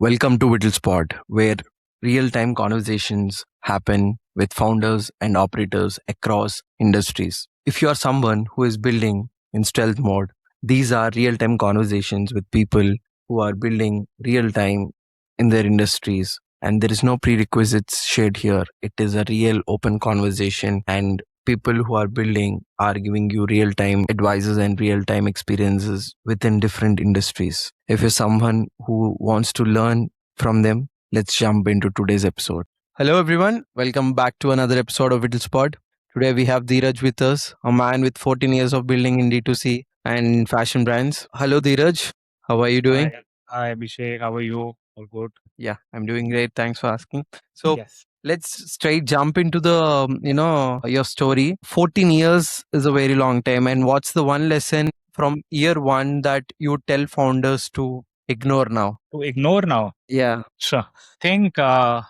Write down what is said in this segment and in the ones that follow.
Welcome to Whittle Spot, where real time conversations happen with founders and operators across industries. If you are someone who is building in stealth mode, these are real time conversations with people who are building real time in their industries. And there is no prerequisites shared here. It is a real open conversation, and people who are building are giving you real time advices and real time experiences within different industries. If you're someone who wants to learn from them, let's jump into today's episode. Hello, everyone. Welcome back to another episode of Little Spot. Today we have Dheeraj with us, a man with 14 years of building in D2C and fashion brands. Hello, Dheeraj. How are you doing? Hi, Abhishek. How are you? All good? Yeah, I'm doing great. Thanks for asking. So, Yes. let's straight jump into the your story. 14 years is a very long time, and what's the one lesson from year one that you tell founders to ignore now? To ignore now. Yeah. Sure. Think I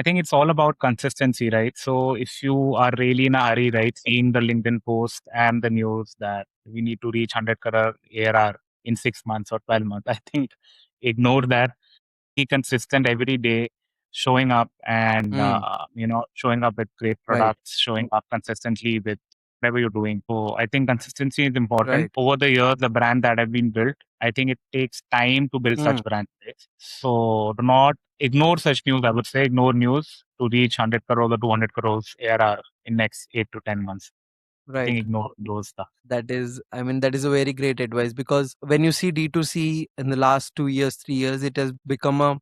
think it's all about consistency, right? So if you are really in a hurry, right, seeing the LinkedIn post and the news that we need to reach 100 crore ARR in 6 months or 12 months, I think ignore that. Be consistent every day, showing up and Mm, showing up with great right. products, showing up consistently with whatever you're doing. So I think consistency is important. Right. Over the years, the brand that have been built, I think it takes time to build Mm, such brands. Right? So do not ignore such news. I would say ignore news to reach 100 crores or 200 crores ARR in next 8 to 10 months. I think right. ignore those stuff. That is, I mean, that is a very great advice because when you see D2C in the last 2 years, 3 years, it has become a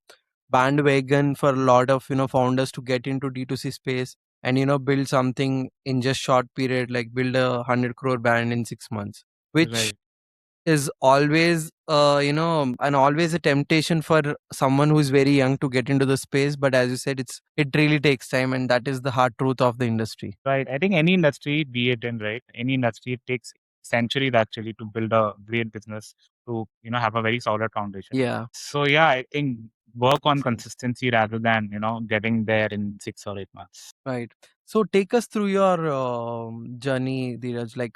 bandwagon for a lot of founders to get into D2C space and build something in just short period, like build a 100 crore brand in 6 months, which Right. is always and always a temptation for someone who is very young to get into the space. But as you said, it really takes time, and that is the hard truth of the industry. Right. I think any industry, be it in right, any industry, it takes centuries actually to build a great business to, have a very solid foundation. Yeah. So yeah, I think work on Makes sense. consistency rather than, getting there in 6 or 8 months. Right. So take us through your journey, Dheeraj. Like,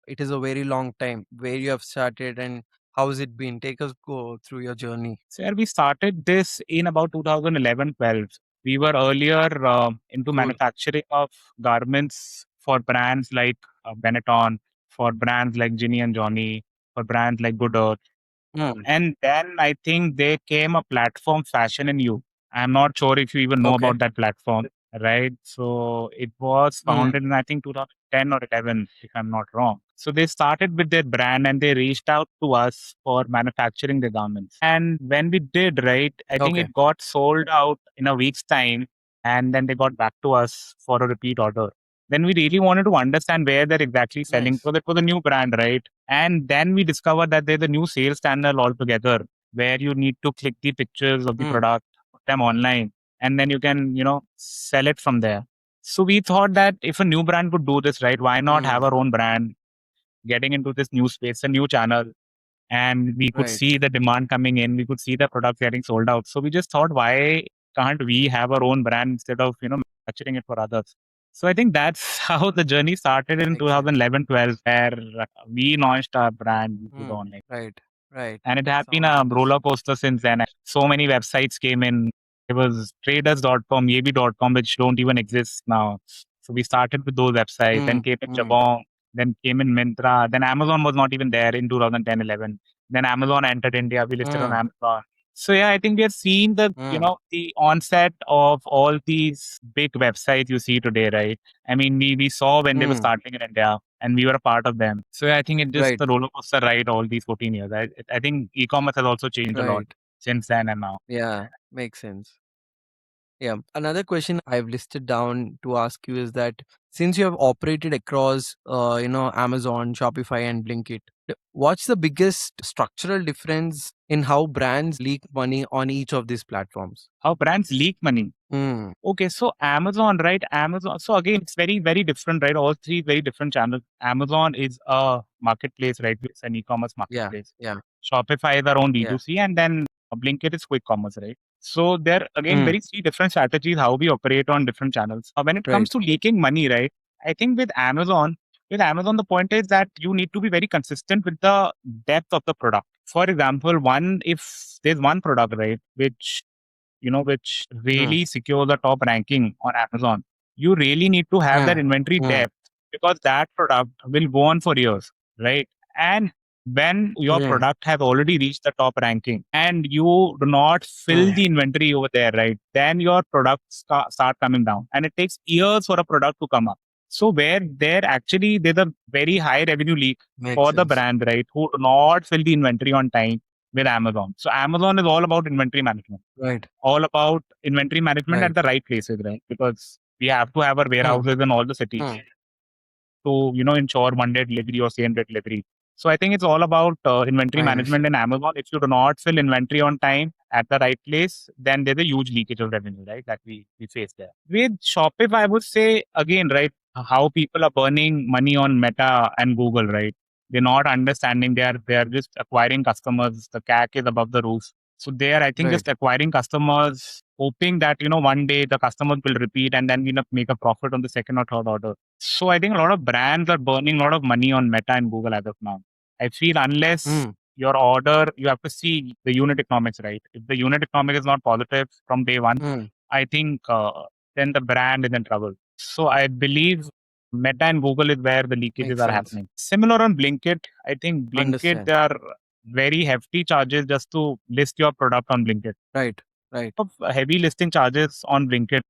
it is a very long time where you have started and how has it been? Take us go through your journey. So yeah, we started this in about 2011-12. We were earlier into Cool. manufacturing of garments for brands like Benetton, for brands like Ginny and Johnny, for brands like Good Earth. Mm, And then I think there came a platform, Fashion and You. I'm not sure if you even know okay. about that platform, right? So it was Mm, founded in, I think, 2010 or 11, if I'm not wrong. So they started with their brand and they reached out to us for manufacturing the garments. And when we did, right, I think okay. it got sold out in a week's time. And then they got back to us for a repeat order. Then we really wanted to understand where they're exactly selling. Nice. So that was a new brand, right? And then we discovered that there's a new sales channel altogether where you need to click the pictures of the Mm, product, put them online, and then you can, sell it from there. So we thought that if a new brand could do this, right, why not mm, have our own brand getting into this new space, a new channel, and we could right. see the demand coming in, we could see the products getting sold out. So we just thought, why can't we have our own brand instead of, manufacturing it for others? So I think that's how the journey started in Makes sense. 2011-12, where we launched our brand into the Mm, online. right. Right. And it has been Sounds a roller interesting. coaster since then. So many websites came in. It was traders.com, yabi.com, which don't even exist now. So we started with those websites, then Mm, came in mm, Jabong, then came in Myntra, then Amazon was not even there in 2010-11. Then Amazon entered India. We listed on mm, Amazon. So yeah, I think we have seen mm, the onset of all these big websites you see today, right? I mean, we saw when they were mm, starting in India and we were a part of them. So yeah, I think it just right. the roller coaster ride all these 14 years. I think e-commerce has also changed a lot Right. since then and now. Yeah. Makes sense. Yeah. Another question I've listed down to ask you is that since you have operated across, Amazon, Shopify, and Blinkit, what's the biggest structural difference in how brands leak money on each of these platforms? How brands leak money. Mm, Okay, so Amazon, right? Amazon. So again, it's very, very different, right? All three very different channels. Amazon is a marketplace, right? It's an e-commerce yeah. marketplace. Yeah. Shopify is their own Yeah. D2C, and then Blinkit is quick commerce, right? So there again, Mm, very three different strategies how we operate on different channels. When it comes right. to leaking money, right? I think with Amazon, With Amazon, the point is that you need to be very consistent with the depth of the product. For example, if there's one product, right, which Mm, really secure the top ranking on Amazon, you really need to have that mm, inventory mm, depth because that product will go on for years, right? And when your mm, product has already reached the top ranking and you do not fill mm. the inventory over there, right, then your products start coming down and it takes years for a product to come up. So where there actually there's a very high revenue leak Makes for the sense. brand, right, who do not fill the inventory on time with Amazon. So Amazon is all about inventory management, Right, all about inventory management at right. the right places, right? Because we have to have our Mm, warehouses in all the cities mm. to ensure one day delivery or same day delivery. So I think it's all about inventory I management understand. in Amazon. If you do not fill inventory on time at the right place, then there's a huge leakage of revenue, right? That we face there. With Shopify, I would say again, right, how people are burning money on Meta and Google, right? They're not understanding. They are just acquiring customers. The CAC is above the roof. So they are, I think, just Right. acquiring customers, hoping that one day the customers will repeat and then make a profit on the second or third order. So I think a lot of brands are burning a lot of money on Meta and Google as of now. I feel unless Mm, your order, you have to see the unit economics, right? If the unit economic is not positive from day one, mm. I think then the brand is in trouble. So I believe Meta and Google is where the leakages Makes are sense. happening. Similar on Blinkit, I think Blinkit Understand. there are very hefty charges just to list your product on Blinkit. Right, right, Of heavy listing charges on Blinkit.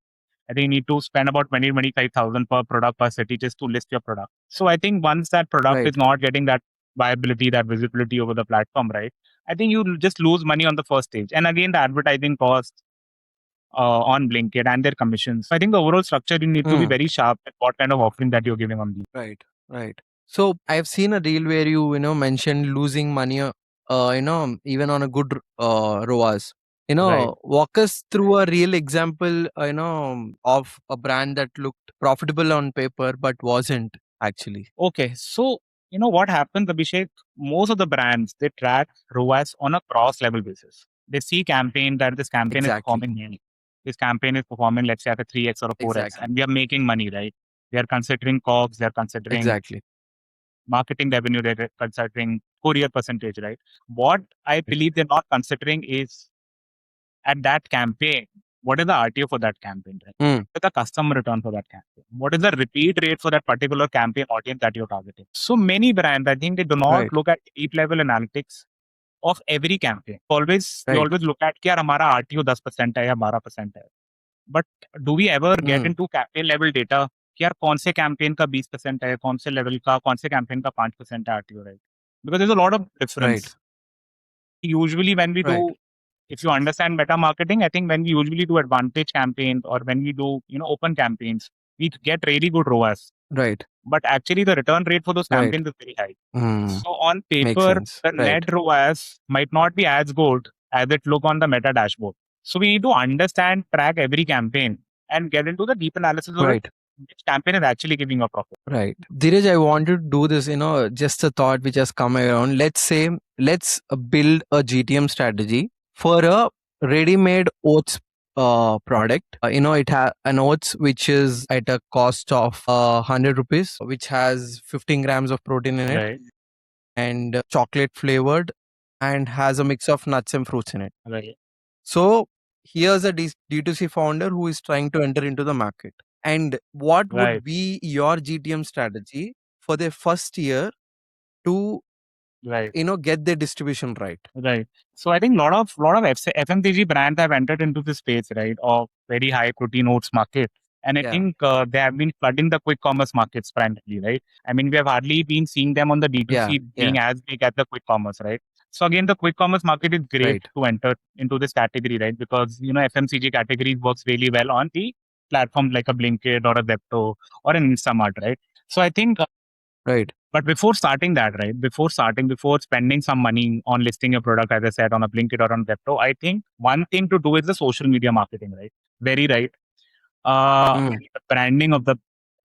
I think you need to spend about 25,000 per product per city just to list your product. So I think once that product is right. not getting that viability, that visibility over the platform, right? I think you just lose money on the first stage. And again, the advertising cost on Blinkit and their commissions. I think the overall structure, you need to be Mm. very sharp at what kind of offering that you're giving on these. Right, right. So I've seen a reel where you mentioned losing money, even on a good ROAS. Right. Walk us through a real example, of a brand that looked profitable on paper but wasn't actually. Okay. So, what happens, Abhishek? Most of the brands, they track ROAS on a cross level basis. They see campaign that this campaign is Exactly, performing well. This campaign is performing, let's say, at a 3x or a 4x, exactly, and we are making money, right? They are considering COGS, they are considering exactly. marketing revenue, they're considering courier percentage, right? What I believe they're not considering is at that campaign, what is the RTO for that campaign, right? Mm, What is the customer return for that campaign? What is the repeat rate for that particular campaign audience that you're targeting? So many brands, I think they do not right, look at deep level analytics of every campaign. They right. always look at कि यार हमारा RTO 10% है या 12% है. But do we ever get Mm, into campaign level data कि यार कौन से campaign का 20% है, कौन से level का, कौन से campaign का 5% है RTO, right? Because there's a lot of right, difference. Usually when we right, do, if you understand meta marketing, I think when we usually do advantage campaigns or when we do, open campaigns, we get really good ROAS. right, But actually the return rate for those right. campaigns is very high. Mm, So on makes paper, sense. the Right, net ROAS might not be as good as it look on the meta dashboard. So we need to understand, track every campaign and get into the deep analysis of it. right. Which campaign is actually giving a profit. Right. Dheeraj, I want to do this, just a thought which has come around. Let's build a GTM strategy for a ready-made oats product. It has an oats which is at a cost of 100 rupees, which has 15 grams of protein in it Right, and chocolate flavored and has a mix of nuts and fruits in it. right, So here's a D2C founder who is trying to enter into the market. And what right, would be your GTM strategy for the first year to right. get the distribution right? Right. So I think lot of FMCG brands have entered into this space, right, of very high protein oats market. And I Yeah, think they have been flooding the quick commerce markets primarily, right? I mean, we have hardly been seeing them on the yeah, D2C yeah. being as big as the quick commerce, right? So again, the quick commerce market is great Right, to enter into this category, right? Because FMCG category works really well on the platforms like a Blinkit or a Zepto or an Instamart, right? So I think right. but before starting that, right? Before spending some money on listing a product, as I said, on a Blinkit or on Zepto, I think one thing to do is the social media marketing, right? Very right. Mm, The branding of the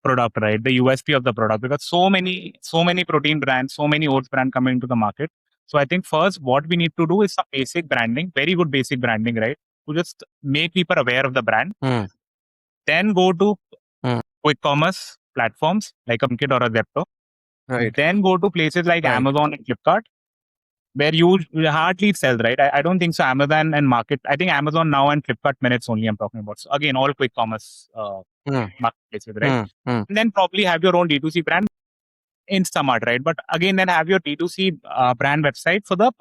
product, right? The USP of the product, because so many protein brands, so many oats brand coming into the market. So I think first, what we need to do is some basic branding, very good basic branding, right? To just make people aware of the brand. mm, Then go to mm. quick commerce platforms like a Blinkit or a Zepto Right. Then go to places like Right. Amazon and Flipkart, where you hardly sell, right? I don't think so. Amazon and market, I think Amazon now and Flipkart minutes only I'm talking about. So again, all quick commerce Mm, marketplaces, right? mm, mm. And then probably have your own D2C brand, Instamart, right? But again, then have your D2C brand website for the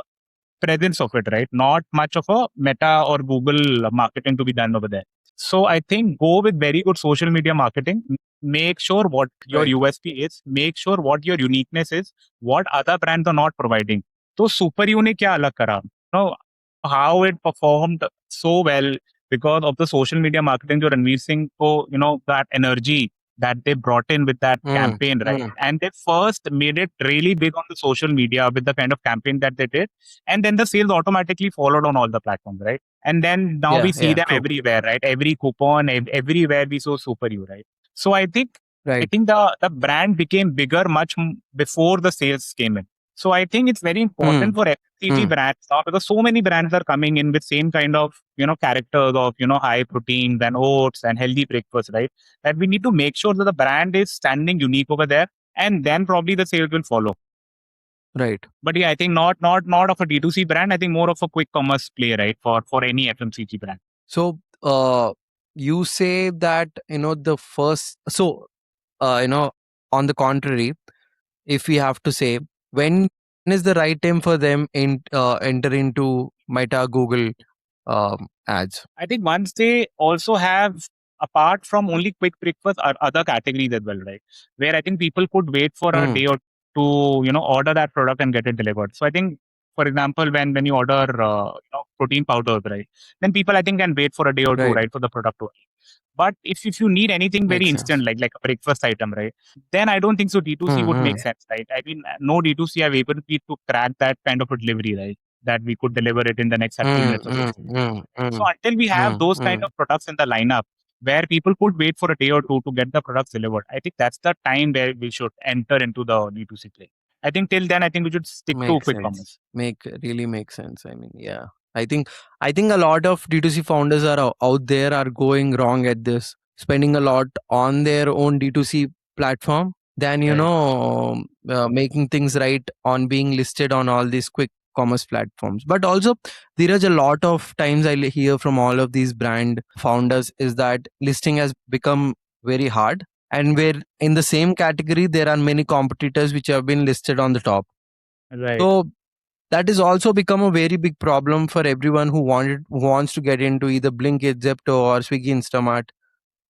presence of it, right? Not much of a Meta or Google marketing to be done over there. So I think go with very good social media marketing. Make sure what your Right. USP is. Make sure what your uniqueness is. What other brands are not providing. So Super U ने क्या अलग करा? No, how it performed so well because of the social media marketing. जो रणवीर सिंह को that energy that they brought in with that Mm, campaign, right? mm. And they first made it really big on the social media with the kind of campaign that they did, and then the sales automatically followed on all the platforms, right? And then now Yeah. we see Yeah. them True. everywhere, right? Every coupon, everywhere we saw Super U, right? So I Right. think the brand became bigger much before the sales came in. So I think it's very important Mm, for FMCG mm. brands now, because so many brands are coming in with same kind of characters of high proteins and oats and healthy breakfast, right? That we need to make sure that the brand is standing unique over there, and then probably the sales will follow. Right. But yeah, I think not of a D2C brand. I think more of a quick commerce play, right? For any FMCG brand. So, you say that the first. So, on the contrary, if we have to say, when is the right time for them in enter into Meta, Google ads? I think once they also have, apart from only quick breakfast, are other categories as well, right? Where I think people could wait for a Mm, day or to order that product and get it delivered. So I think, for example, when you order protein powders, right, then people I think can wait for a day or two, right. right, for the product to. But if you need anything very Makes instant, sense. like a breakfast item, right, then I don't think so D2C Mm, would make mm, sense, right? I mean, no D2C have ability to crack that kind of a delivery, right? That we could deliver it in the next 30 mm, minutes or mm, 60 minutes. mm, So mm, until we have mm, those kind mm. of products in the lineup where people could wait for a day or two to get the products delivered, I think that's the time where we should enter into the D2C play. I think till then, I think we should stick to Makes quick sense. commerce. Really makes sense. I mean, yeah. I think a lot of D2C founders are out there are going wrong at this, spending a lot on their own D2C platform than Right, making things right on being listed on all these quick commerce platforms. But also, Dheeraj, a lot of times hear from all of these brand founders is that listing has become very hard, and where in the same category there are many competitors which have been listed on the top. right, So that has also become a very big problem for everyone who wants to get into either Blinkit, Zepto, or Swiggy, Instamart,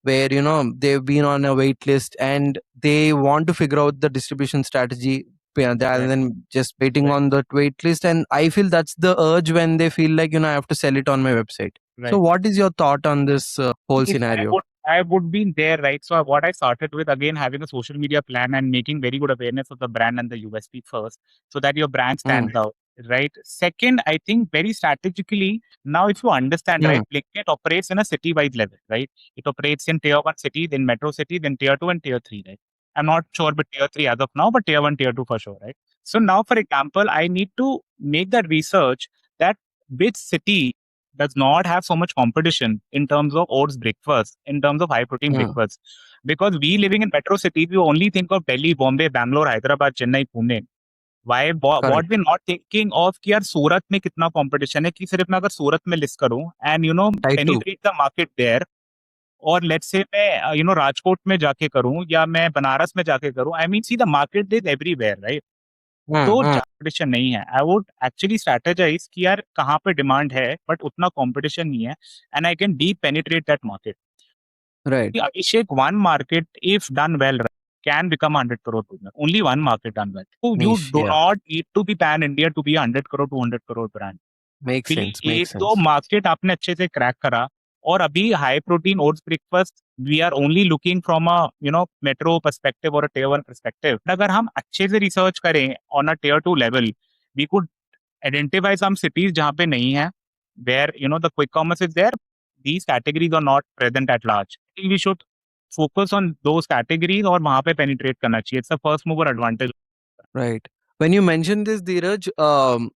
where they've been on a wait list and they want to figure out the distribution strategy, rather right, than just waiting on the wait list. And I feel that's the urge when they feel like I have to sell it on my website. So right. what is your thought on this whole If scenario? I would be there, right? So what I started with, again, having a social media plan and making very good awareness of the brand and the USP first, so that your brand Mm, stands out, right? Second, I think very strategically, now if you understand, right, mm, Blinkit operates in a city-wide level, right? It operates in tier one cities, in metro cities, then tier two and tier three, right? I'm not sure but tier three as of now, but tier one, tier two for sure, right? So now, for example, I need to make that research that which city does not have so much competition in terms of oats breakfast, in terms of high protein mm. breakfast. Because we living in metro cities, we only think of Delhi, Bombay, Bangalore, Hyderabad, Chennai, Pune. Why what Correct. we're not thinking of कि यार सूरत में कितना competition है कि सिर्फ मैं अगर सूरत में list करूं and I too. penetrate the market there, और let's say मैं राजकोट में जाके करूं या मैं बनारस में जाके करूं, I mean see the market is everywhere, right? Mm, तो mm. कंपटीशन नहीं है. आई वुड एक्चुअली स्ट्रेटेजाइज कि यार कहाँ पे डिमांड है बट उतना कंपटीशन नहीं है, and I can deep penetrate that market. Right. Abhishek, one market if done well, right, can become 100 crore business. Only one market done well. So you Niche. do Yeah. not need to be pan India to be 100 crore, 200 crore brand. Makes भी sense. Makes एक दो sense. Market आपने अच्छे से crack करा, और अभी high protein oats breakfast we are only looking from a metro perspective और अ टियर वन पर्सपेक्टिव. अगर हम अच्छे से रिसर्च करें on a tier two level, we could identify some cities जहाँ पे नहीं है, where the quick commerce is there, these categories are not present at large. I think we should focus on those categories और वहाँ पे penetrate करना चाहिए. It's a first mover advantage. Right. When you mentioned this, Dheeraj,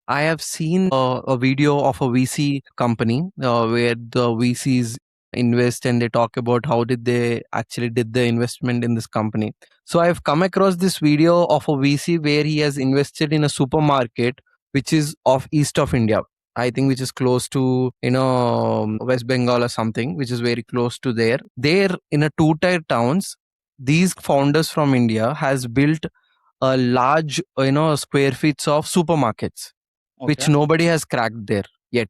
I have seen a video of a VC company where the VCs invest and they talk about how did they actually did the investment in this company. So I've come across this video of a VC where he has invested in a supermarket which is of east of India. I think which is close to West Bengal or something, which is very close to there. There in a two-tier towns, these founders from India has built a large square feet of supermarkets, which Okay. nobody has cracked there yet.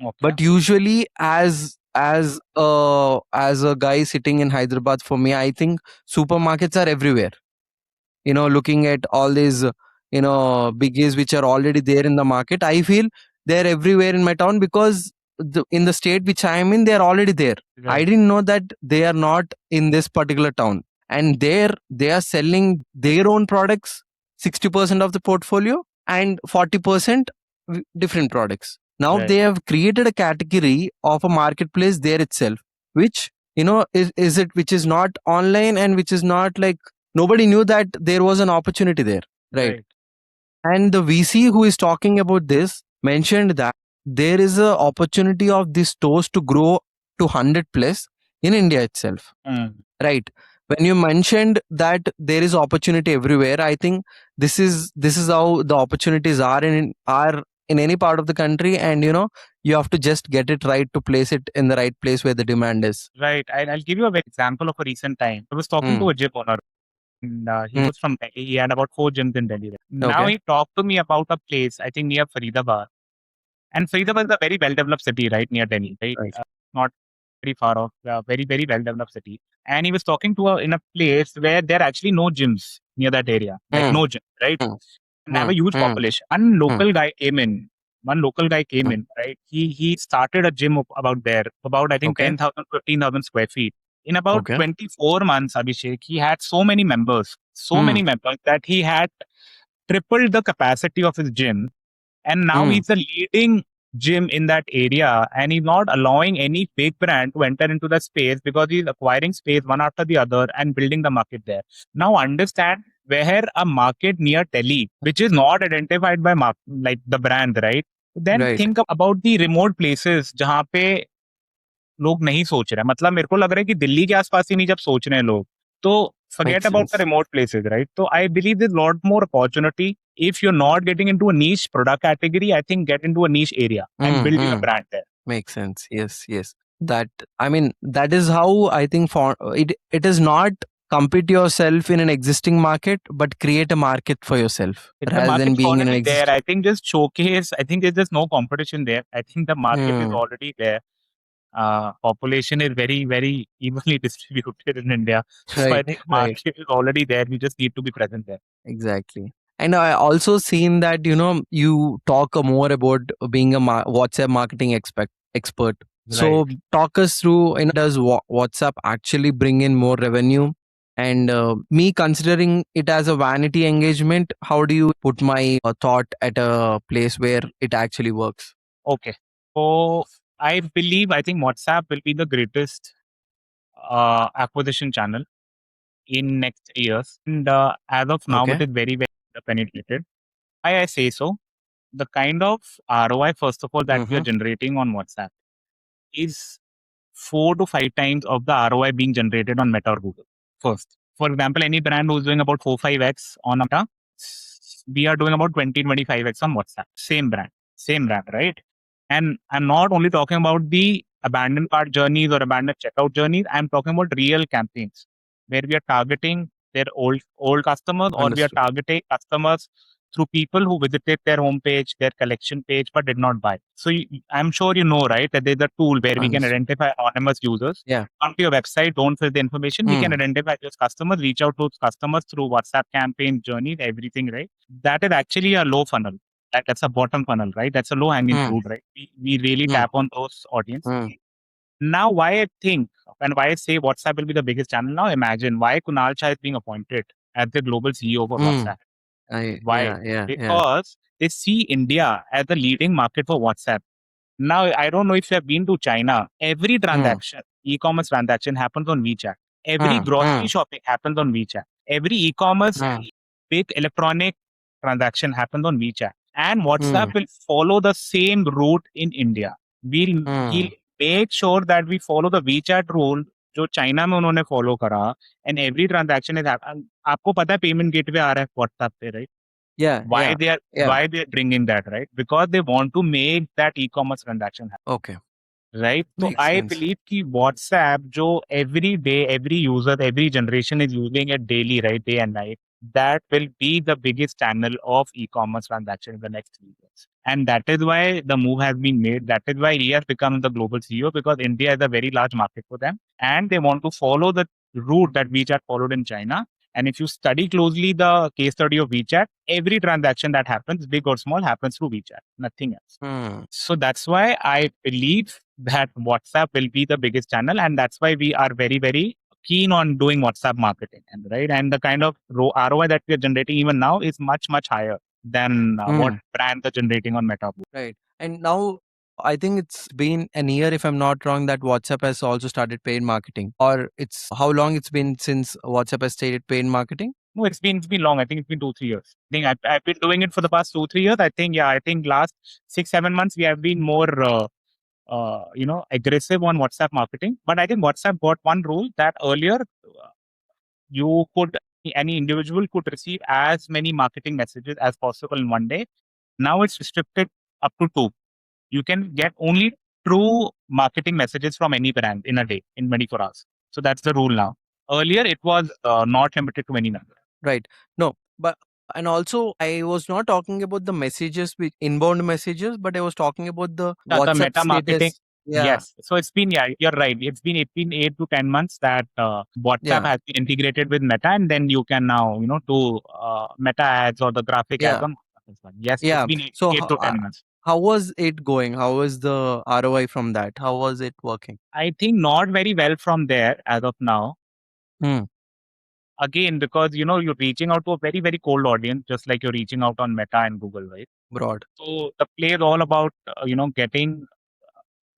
Okay. But usually, as a guy sitting in Hyderabad, for me, I think supermarkets are everywhere. Looking at all these biggies which are already there in the market, I feel they're everywhere in my town because in the state which I am in, they're already there. I Right. didn't know that they are not in this particular town, and there they are selling their own products, 60% of the portfolio and 40% different products. Now Right. they have created a category of a marketplace there itself, which is it which is not online and which is not like nobody knew that there was an opportunity there, right? Right. And the VC who is talking about this mentioned that there is a opportunity of these stores to grow to 100 plus in India itself, Mm. right? When you mentioned that there is opportunity everywhere, I think this is how the opportunities are in any part of the country, and you have to just get it right to place it in the right place where the demand is. Right. I'll give you a very example of a recent time. I was talking to Mm. a gym owner, and he Mm. was from Delhi. He had about 4 gyms in Delhi. Now Okay. he talked to me about a place, I think near Faridabad. And Faridabad is a very well-developed city, right, near Delhi, right? Right. Not very far off, very, very well-developed city. And he was talking to in a place where there are actually no gyms near that area, like Mm. no gym, right? Mm. And have a Mm. huge Mm. population. Mm. One local guy came Mm. in, right? He started a gym about there, about I think Okay. 10,000, 15,000 square feet. In about Okay. 24 months, Abhishek, he had so many members, Mm. that he had tripled the capacity of his gym, and now Mm. he's the leading gym in that area, and he's not allowing any big brand to enter into the space because he's acquiring space one after the other and building the market there. Now understand, where a market near Delhi, which is not identified by like the brand, right? Then Right. think about the remote places जहाँ पे लोग नहीं सोच रहे हैं। मतलब मेरे को लग रहा है कि दिल्ली के आसपास ही नहीं जब सोच रहे हैं लोग, तो forget Makes about the sense. remote places, right? So I believe there's a lot more opportunity. If you're not getting into a niche product category, I think get into a niche area and Mm. build your Mm. brand there. Makes sense. Yes. Yes. That I mean that is how I think for it. It is not compete yourself in an existing market, but create a market for yourself If the rather market than is being in an already there, existing. I think just showcase. I think there's just no competition there. I think the market is Mm. already there. Population is very, very evenly distributed in India. So I Right. think Right. market is already there. We just need to be present there. Exactly. And I also seen that you talk more about being a WhatsApp marketing expert. Right. So talk us through, does WhatsApp actually bring in more revenue? And me considering it as a vanity engagement, how do you put my thought at a place where it actually works? Okay. So I think WhatsApp will be the greatest acquisition channel in next years. And as of now, it Okay. is very, very penetrated. Why I say so? The kind of ROI, first of all, that we are Mm-hmm. generating on WhatsApp is 4 to 5 times of the ROI being generated on Meta or Google. First, for example, any brand who's doing about 4-5x on Meta, we are doing about 20-25x on WhatsApp. Same brand, right? And I'm not only talking about the abandoned cart journeys or abandoned checkout journeys. I'm talking about real campaigns where we are targeting their old customers, or we are Understood. targeting customers through people who visited their homepage, their collection page, but did not buy. So I'm sure you know, right, that there's a tool where we can Understood. identify anonymous users. Yeah. Come to your website, don't fill the information. We can Mm. identify those customers, reach out to those customers through WhatsApp campaign journeys, everything, right? That is actually a low funnel. That's a bottom funnel, right? That's a low hanging Mm. fruit, right? We really Mm. tap on those audience. Mm. Now, why I think and why I say WhatsApp will be the biggest channel. Now, imagine why Kunal Shah is being appointed as the global CEO for Mm. WhatsApp. Why? Yeah. Yeah. Yeah. Because they see India as the leading market for WhatsApp. Now, I don't know if you have been to China. Every Mm. transaction, e-commerce transaction happens on WeChat. Every Mm. grocery Mm. shopping happens on WeChat. Every e-commerce Mm. big electronic transaction happens on WeChat. And WhatsApp Mm. will follow the same route in India. We'll Mm. made sure that we follow the WeChat rule जो China में उन्होंने follow करा and every transaction is आपको पता है payment gateway आ रहा है WhatsApp पे right Yeah, why yeah, they are yeah. why they are bringing that right because they want to make that e-commerce transaction happen Okay, right so makes I sense. believe कि WhatsApp जो every day every user every generation is using it daily right day and night that will be the biggest channel of e-commerce transaction in the next 3 years and that is why the move has been made that is why he has become the global CEO because India is a very large market for them and they want to follow the route that WeChat followed in China and if you study closely the case study of WeChat every transaction that happens big or small happens through WeChat nothing else Hmm. so that's why I believe that WhatsApp will be the biggest channel, and that's why we are very, very keen on doing WhatsApp marketing, and right, and the kind of ROI that we are generating even now is much, much higher than what Hmm. brands are generating on Meta. Right. And now I think it's been an year, if I'm not wrong, that WhatsApp has also started paid marketing. Or it's how long it's been since WhatsApp has started paid marketing? No, it's been long. I think it's been 2 3 years. I think I've been doing it for the past 2 3 years. I think yeah, I think last 6 7 months we have been more aggressive on WhatsApp marketing. But I think WhatsApp got one rule that earlier you could any individual could receive as many marketing messages as possible in one day. Now it's restricted up to two. You can get only true marketing messages from any brand in a day in 24 hours. So that's the rule now. Earlier, it was not limited to any number. Right. No, but and also I was not talking about the messages with inbound messages, but I was talking about the The WhatsApp meta marketing, status. Yeah. yes. So it's been, yeah, you're right. It's been 8 to 10 months that WhatsApp Yeah. has been integrated with Meta, and then you can now, do Meta ads or the graphic ads Yeah. on WhatsApp as well. Yes, it's Yeah. been So eight to 10 months. how was it going? How was the ROI from that? How was it working? I think not very well from there as of now. Hmm. Again, because you're reaching out to a very, very cold audience, just like you're reaching out on Meta and Google, right? Broad. So the play is all about getting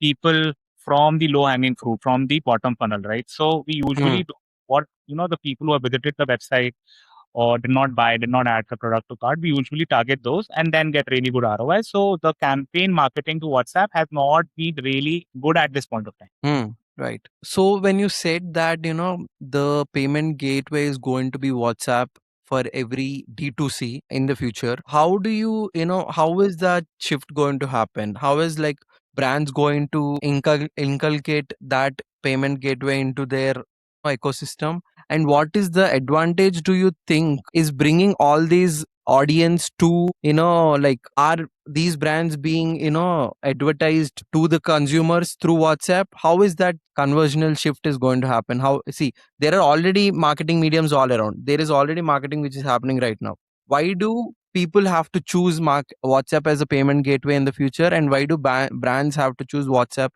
people from the low hanging fruit, from the bottom funnel, right? So we Hmm. usually do what the people who have visited the website or did not buy, did not add the product to cart. We usually target those and then get really good ROI. So the campaign marketing to WhatsApp has not been really good at this point of time. Hmm. Right. So when you said that, the payment gateway is going to be WhatsApp for every D2C in the future, how do how is that shift going to happen? How is like brands going to inculcate that payment gateway into their ecosystem? And what is the advantage do you think is bringing all these audience to, like are these brands being advertised to the consumers through WhatsApp? How is that conversional shift is going to happen? How, see, there are already marketing mediums all around, there is already marketing which is happening right now. Why do people have to choose WhatsApp as a payment gateway in the future, and why do brands have to choose WhatsApp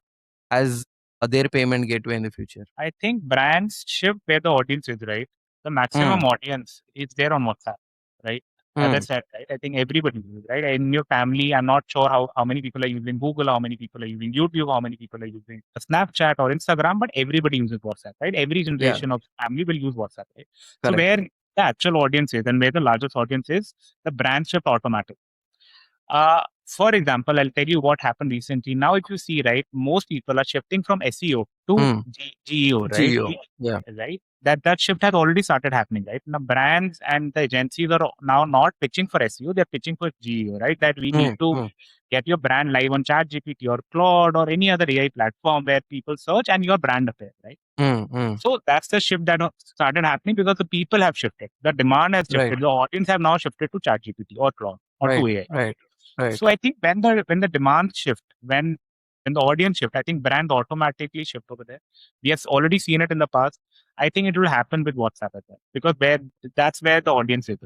as their payment gateway in the future? I think brands shift where the audience is, right? The maximum Mm, audience is there on WhatsApp, right? As I mm, said, right? I think everybody uses, right? In your family, I'm not sure how many people are using Google, how many people are using YouTube, how many people are using Snapchat or Instagram, but everybody uses WhatsApp, right? Every yeah, generation of family will use WhatsApp, right? So correct. where the actual audience is and where the largest audience is, the brand shift automatic. For example, I'll tell you what happened recently. Now, if you see, right, most people are shifting from SEO to Mm, GEO, right? Geo. Yeah. Right. That shift has already started happening, right? Now, brands and the agencies are now not pitching for SEO; they're pitching for GEO, right? That we need Mm, to mm, get your brand live on ChatGPT or Claude or any other AI platform where people search and your brand appears, right? mm, mm. So that's the shift that started happening because the people have shifted. The demand has Right, shifted. The audience have now shifted to ChatGPT or Claude or right, to AI. right, right. So I think when the demand shift, when the audience shift, I think brand automatically shift over there. We have already seen it in the past. I think it will happen with WhatsApp as well because that's where the audience is.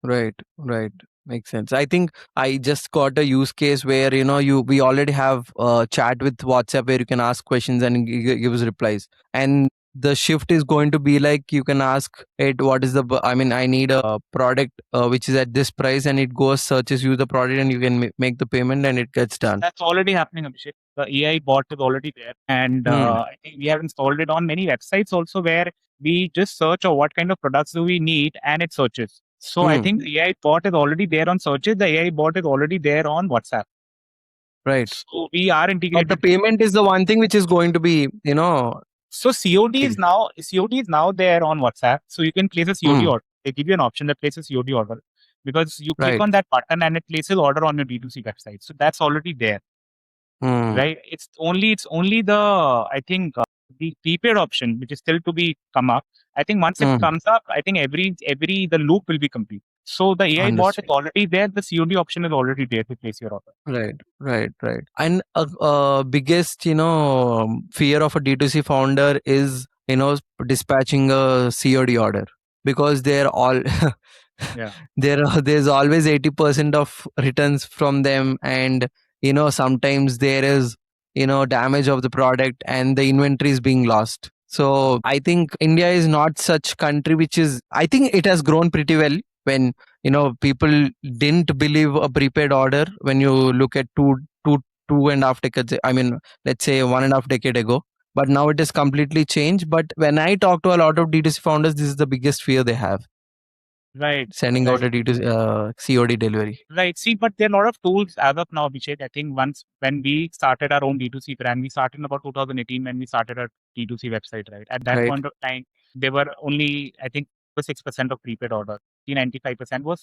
Right, right. Makes sense. I think I just got a use case where we already have chat with WhatsApp where you can ask questions and give us replies. And the shift is going to be like you can ask it what is the I mean I need a product which is at this price, and it goes searches you the product, and you can make the payment and it gets done. That's already happening, Abhishek. The AI bot is already there, and Hmm. I think we have installed it on many websites also where we just search or what kind of products do we need, and it searches. So I Hmm. think the AI bot is already there on searches. The AI bot is already there on WhatsApp. Right. So we are But the integrated. payment is the one thing which is going to be, So COD is killed. now there on WhatsApp. So you can place a COD Hmm. order. They give you an option that places COD order because you click Right. on that button and it places order on your D2C website. So that's already there, Hmm. right? It's only the, I think, the prepaid option which is still to be come up. I think once it Hmm. comes up, I think every the loop will be complete. So the AI bot is Understood. already there. The COD option is already there to place your order. Right, right, right. And biggest, fear of a D2C founder is, dispatching a COD order, because they're all Yeah. there's always 80% of returns from them, and sometimes there is damage of the product and the inventory is being lost. So I think India is not such country which is, I think it has grown pretty well when people didn't believe a prepaid order when you look at two and a half decades, I mean, let's say 1.5 decade ago. But now it is completely changed. But when I talk to a lot of D2C founders, this is the biggest fear they have, Right. sending out Right. a D2C COD delivery. Right. See, but there are a lot of tools as of now, Abhishek. I think once when we started our own D2C brand, we started in about 2018 when we started our D2C website, right? At that Right. point of time, there were only, I think, 6% of prepaid orders. 95% was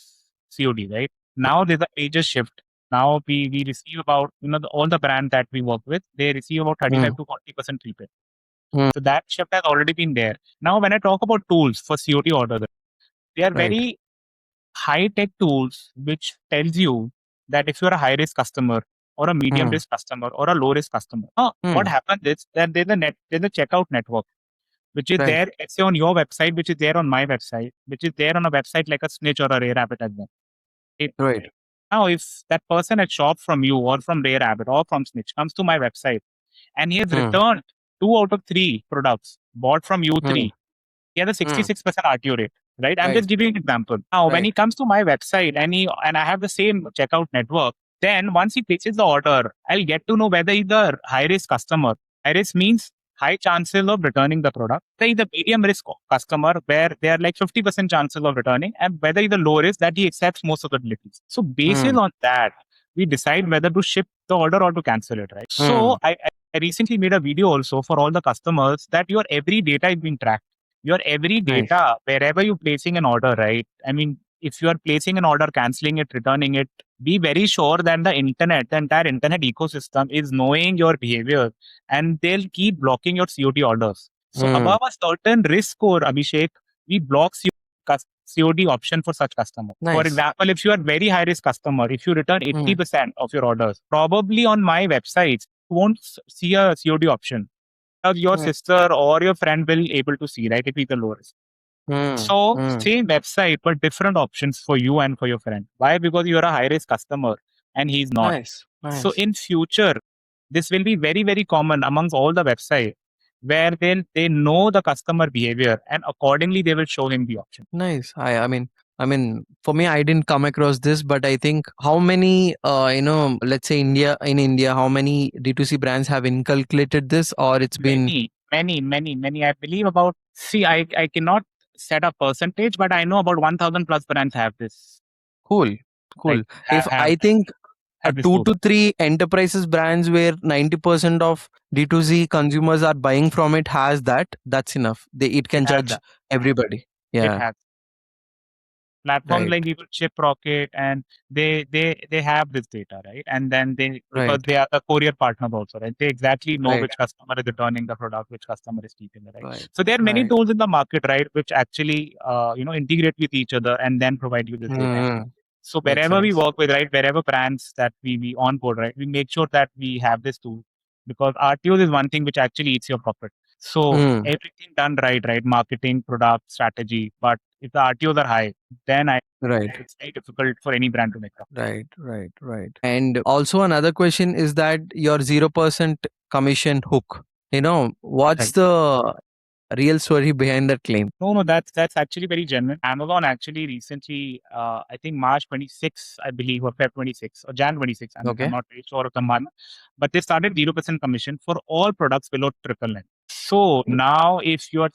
COD, right? Now there's a major shift. Now we receive about, all the brands that we work with, they receive about Hmm. 35 to 40% prepaid. Hmm. So that shift has already been there. Now, when I talk about tools for COD orders, they are Right. very high tech tools which tells you that if you're a high risk customer or a medium Hmm. risk customer or a low risk customer, what Hmm. happens is that there's a checkout network which is Right. there, let's say on your website, which is there on my website, which is there on a website like a Snitch or a Rare Rabbit as well. Right. Now, if that person had shopped from you or from Rare Rabbit or from Snitch comes to my website and he has Hmm. returned 2 out of 3 products, bought from you Hmm. 3, he has a Hmm. 66% RTO rate, right? I'm Right. just giving an example. Now, when Right. he comes to my website and I have the same checkout network, then once he places the order, I'll get to know whether he's a high risk customer. High risk means high chances of returning the product. Whether he's a medium risk customer where they are like 50% chances of returning, and whether he's a low risk that he accepts most of the deliveries. So, based Hmm. on that, we decide whether to ship the order or to cancel it, right? Hmm. So, I recently made a video also for all the customers that your every data is being tracked, your every Nice. data, wherever you're placing an order, right? I mean, if you are placing an order, canceling it, returning it, be very sure that the entire internet ecosystem is knowing your behavior and they'll keep blocking your COD orders. So Hmm. above a certain risk score, Abhishek, we block COD option for such customer. For Nice. example, if you are very high risk customer, if you return Hmm. 80% of your orders, probably on my websites, you won't see a COD option, your Hmm. sister or your friend will able to see, right? If it's the lowest. Hmm. So Hmm. same website, but different options for you and for your friend. Why? Because you're a high risk customer and he's not. Nice. So Nice. in future, this will be very, very common amongst all the websites where they know the customer behavior and accordingly they will show him the option. Nice. I mean, for me, I didn't come across this, but I think how many, let's say in India, how many D2C brands have inculcated this, or it's been Many. I believe about, see, I cannot set a percentage, but I know about 1,000 plus brands have this, cool, cool. like If I think a have this two tool. to three enterprises brands where 90% of D2C consumers are buying from it has that, that's enough. It It can has judge that. everybody. It Yeah. has. Platforms Right. like even Chip Rocket and they have this data, right? And then they, because Right. they are the courier partners also, right? They exactly know Right. which customer is returning the product, which customer is keeping it, right? Right. So there are many Right. tools in the market, right, which actually integrate with each other and then provide you this data. Hmm. So Makes wherever we sense. work with, right, wherever brands that we onboard, right, we make sure that we have this tool, because RTOs is one thing which actually eats your profit. So Hmm. everything done right, right, marketing, product, strategy. But if the RTOs are high, then Right. it's very difficult for any brand to make up. Right, right, right. And also another question is that your 0% commission hook. What's Right. the real story behind that claim? No, that's actually very genuine. Amazon actually recently, I think March 26, I believe, or Feb 26 or Jan 26. I'm Okay. not very sure of the month, but they started 0% commission for all products below 999. So now, if you're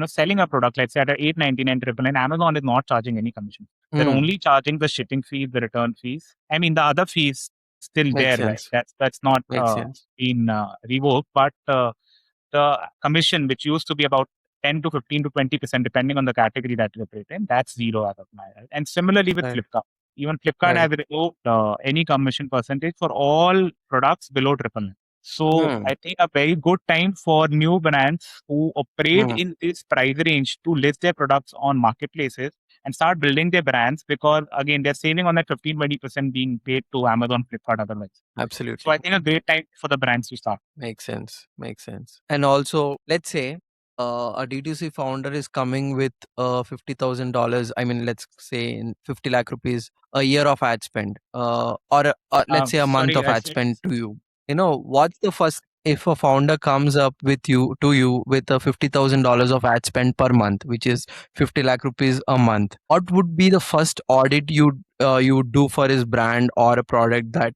selling a product, let's say at 899 999, Amazon is not charging any commission. They're Hmm. only charging the shipping fees, the return fees. I mean, the other fees still Makes there, right? sense. That's not Makes sense. been revoked, but the commission, which used to be about 10 to 15 to 20%, depending on the category that you operate in, that's zero as of now. Right? And similarly with Right. Flipkart. Even Flipkart has Right. removed any commission percentage for all products below triple nine. So Hmm. I think a very good time for new brands who operate Hmm. in this price range to list their products on marketplaces and start building their brands, because again they're saving on that 15-20% being paid to Amazon, Flipkart otherwise. So Absolutely. I think a great time for the brands to start. Makes sense. Makes sense. And also, let's say a D2C founder is coming with $50,000. I mean, let's say in 50 lakh rupees a year of ad spend, let's say a month Sorry, of ad spend to you. What's the first, if a founder comes up with you to you with a $50,000 of ad spend per month, which is 50 lakh rupees a month, what would be the first audit you would do for his brand or a product that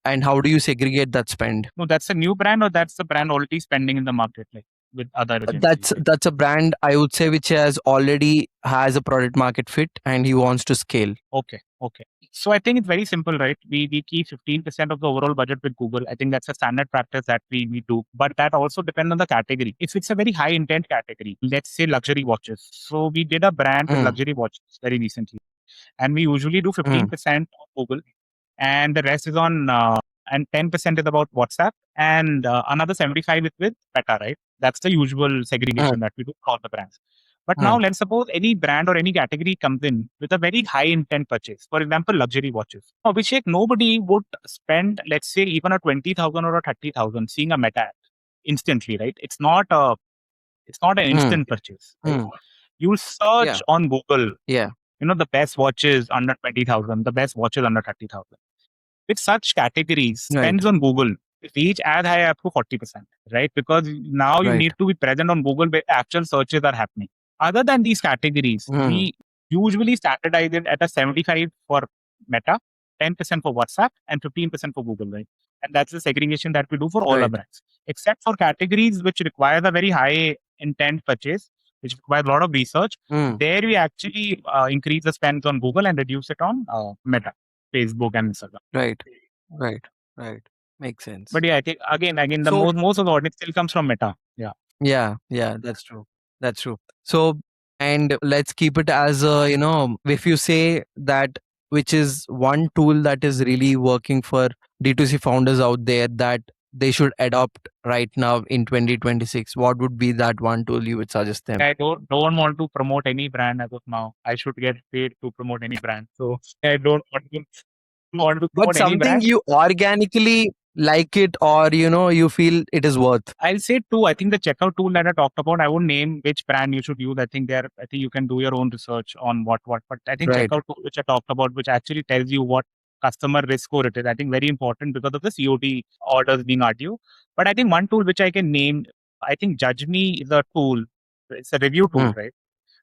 and how do you segregate that spend? no, that's a new brand, or that's the brand already spending in the market, like with other agencies. That's a brand, I would say, which has a product market fit and he wants to scale. Okay, okay. So I think it's very simple, right? We keep 15% of the overall budget with Google. I think that's a standard practice that we do. But that also depends on the category. If it's a very high intent category, let's say luxury watches. So we did a brand with Mm, luxury watches very recently. And we usually do mm, 15% on Google, and the rest is on and 10% is about WhatsApp, and another 75 is with Meta, right? That's the usual mm, segregation that we do for all the brands. But now mm, let's suppose any brand or any category comes in with a very high intent purchase. For example, luxury watches. Now, Abhishek, nobody would spend, let's say, even a 20,000 or a 30,000 seeing a Meta ad instantly, right? It's not an mm, instant purchase, right? mm. You'll Yeah, search on Google, yeah, the best watches under 20,000, the best watches under 30,000. With such categories, right, spends on Google, reach as high up to 40%, right? Because now you right. need to be present on Google where actual searches are happening. Other than these categories, Mm, we usually standardize it at a 75 for Meta, 10% for WhatsApp, and 15% for Google, right? And that's the segregation that we do for all our right. brands, except for categories which require a very high intent purchase, which requires a lot of research. Mm, There we actually increase the spends on Google and reduce it on Meta, Facebook, and Instagram. right, right, right. Makes But sense. yeah, I think again, the So most of the audience still comes from Meta. Yeah. yeah, yeah, that's true. That's true. So, and let's keep it as if you say that which is one tool that is really working for D2C founders out there that they should adopt right now in 2026, what would be that one tool you would suggest them? I don't want to promote any brand as of now. I should get paid to promote any brand. So I don't want to But promote any something brand. you organically like it or you feel it is worth. I'll say two. I think the checkout tool that I talked about, I won't name which brand you should use. I think you can do your own research on what. But I think Right. checkout tool which I talked about, which actually tells you what customer risk score it is. I think very important because of the COD orders being RTO. But I think one tool which I can name, I think Judge Me is a tool. It's a review tool, Mm, right?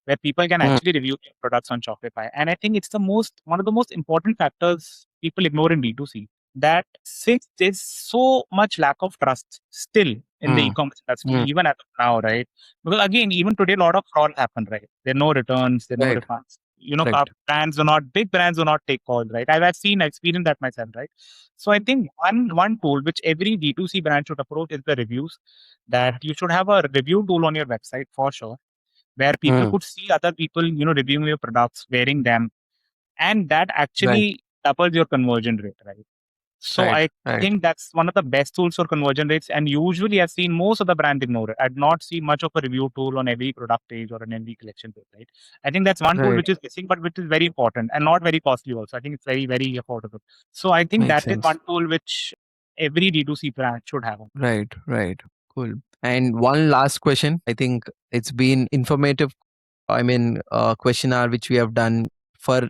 Where people can mm, actually review their products on Shopify. And I think it's the one of the most important factors people ignore in D2C. That since there's so much lack of trust still in the mm, e-commerce industry, mm. even as of now, right? Because again, even today, a lot of fraud happen, right? There are no returns, there are no Right. refunds. Correct. Big brands do not take calls, right? I've experienced that myself, right? So I think one tool which every D2C brand should approach is the reviews. That you should have a review tool on your website for sure, where people Mm, could see other people, reviewing your products, wearing them, and that right. actually doubles your conversion rate, right? So Right. I Right. think that's one of the best tools for conversion rates. And usually I've seen most of the brands ignore it. I'd not seen much of a review tool on every product page or on every collection page, right? I think that's one tool Right. which is missing, but which is very important and not very costly also. I think it's very, very affordable. So I think Makes that is sense. one tool which every D2C brand should have. Right, right. Cool. And one last question. I think it's been informative. I mean, questionnaire which we have done for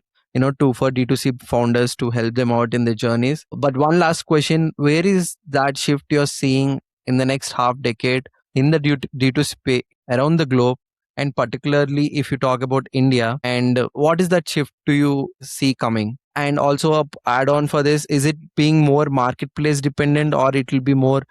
for D2C founders to help them out in their journeys. But one last question: where is that shift you're seeing in the next half decade in the D2C space around the globe, and particularly if you talk about India? And what is that shift do you see coming? And also, a add on for this: is it being more marketplace dependent or it will be more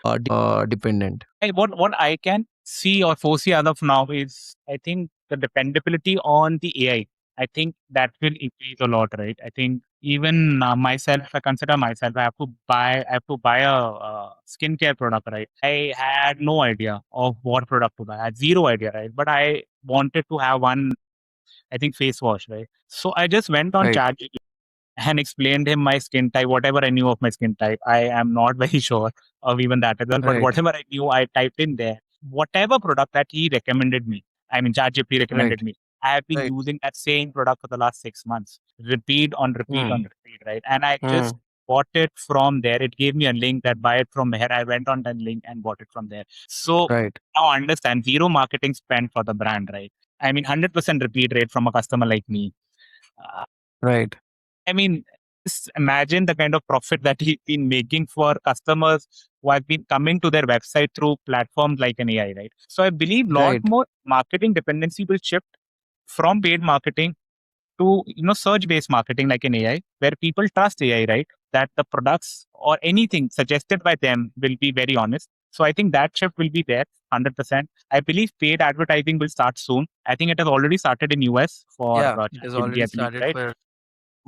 dependent? What I can see or foresee as of now is, I think, the dependability on the AI. I think that will increase a lot, right? I think even myself, if I consider myself, I have to buy a skincare product, right? I had no idea of what product to buy. I had zero idea, right? But I wanted to have one, I think, face wash, right? So I just went on Right. chat and explained him my skin type, whatever I knew of my skin type. I am not very sure of even that as well, but Right. whatever I knew, I typed in there. Whatever product that he recommended me, I mean, ChatGPT Right. recommended me. I have been Right. using that same product for the last 6 months, repeat on repeat on Mm. repeat, right? And I just Mm. bought it from there. It gave me a link that buy it from here. I went on that link and bought it from there. So Right. now understand zero marketing spend for the brand, right? I mean, 100% repeat rate from a customer like me. Uh, Right. I mean, just imagine the kind of profit that he's been making for customers who have been coming to their website through platforms like an AI, right? So I believe a lot Right. more marketing dependency will shift from paid marketing to search based marketing like an AI, where people trust AI, right? That the products or anything suggested by them will be very honest. So I think that shift will be there 100%. I believe paid advertising will start soon. I think it has already started in US for Yeah. It has ChatGPT, I already believe, started right? for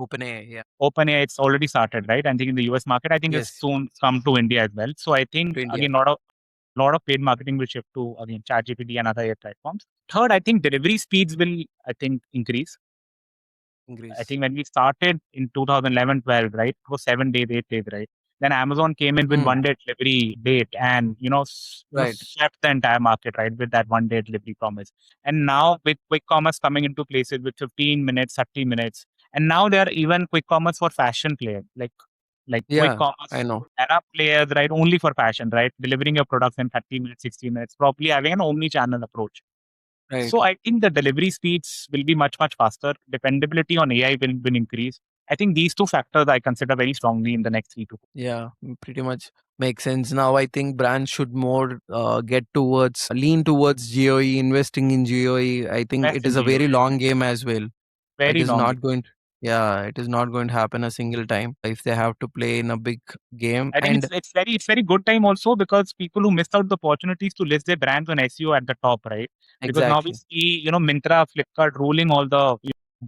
OpenAI. Yeah. OpenAI, it's already started, right? I think in the US market, I think it's Yes. soon come to India as well. So I To think India. again, lot of paid marketing will shift to again ChatGPT and other AI platforms. Third, I think delivery speeds will increase. I Increase. think when we started in 2011, 12, right? It was 7 days, 8 days, right? Then Amazon came in with Mm. 1 day delivery date and, Right. swept the entire market, right? With that 1 day delivery promise. And now with quick commerce coming into places with 15 minutes, 30 minutes. And now there are even quick commerce for fashion players, like quick Yeah. I commerce know. there are players, right? Only for fashion, right? Delivering your products in 30 minutes, 60 minutes, probably having an omni-channel approach. Right. So I think the delivery speeds will be much, much faster. Dependability on AI will increase. I think these two factors I consider very strongly in the next 3 to 4. Yeah, pretty much makes sense. Now, I think brands should more get towards, lean towards GOE, investing in GOE. I think Best it in is a Geo. very long game as well. It Very is long. not going yeah, it is not going to happen a single time if they have to play in a big game. I think And it's very good time also because people who missed out the opportunities to list their brands on SEO at the top, right? Because now we exactly. see, Myntra, Flipkart ruling all the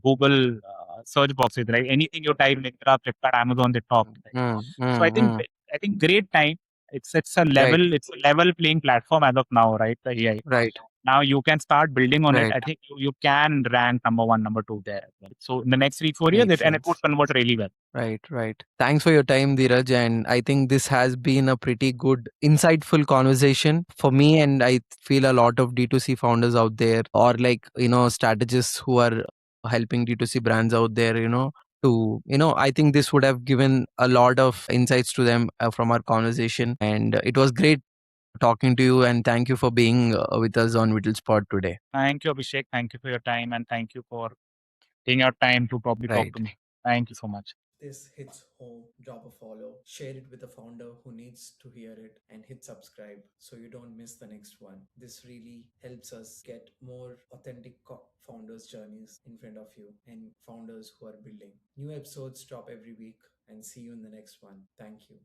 Google search boxes, right? Anything you type, Myntra, Flipkart, Amazon, they top, right? So Mm. I think great time. Right, It's a level playing platform as of now, right? The AI. right, Now you can start building on it. right. I think you can rank number one, number two there. Right? So in the next 3, 4 years, Makes and it would sense. convert really well. Right, right. Thanks for your time, Dheeraj. And I think this has been a pretty good, insightful conversation for me. And I feel a lot of D2C founders out there, or like, strategists who are helping D2C brands out there, I think this would have given a lot of insights to them from our conversation. And it was great talking to you. And thank you for being with us on Whittle Spot today. Thank you, Abhishek. Thank you for your time and thank you for taking your time to probably talk Right. to me. Thank you so much. This hits home, drop a follow, share it with a founder who needs to hear it, and hit subscribe so you don't miss the next one. This really helps us get more authentic founders' journeys in front of you and founders who are building. New episodes drop every week, and see you in the next one. Thank you.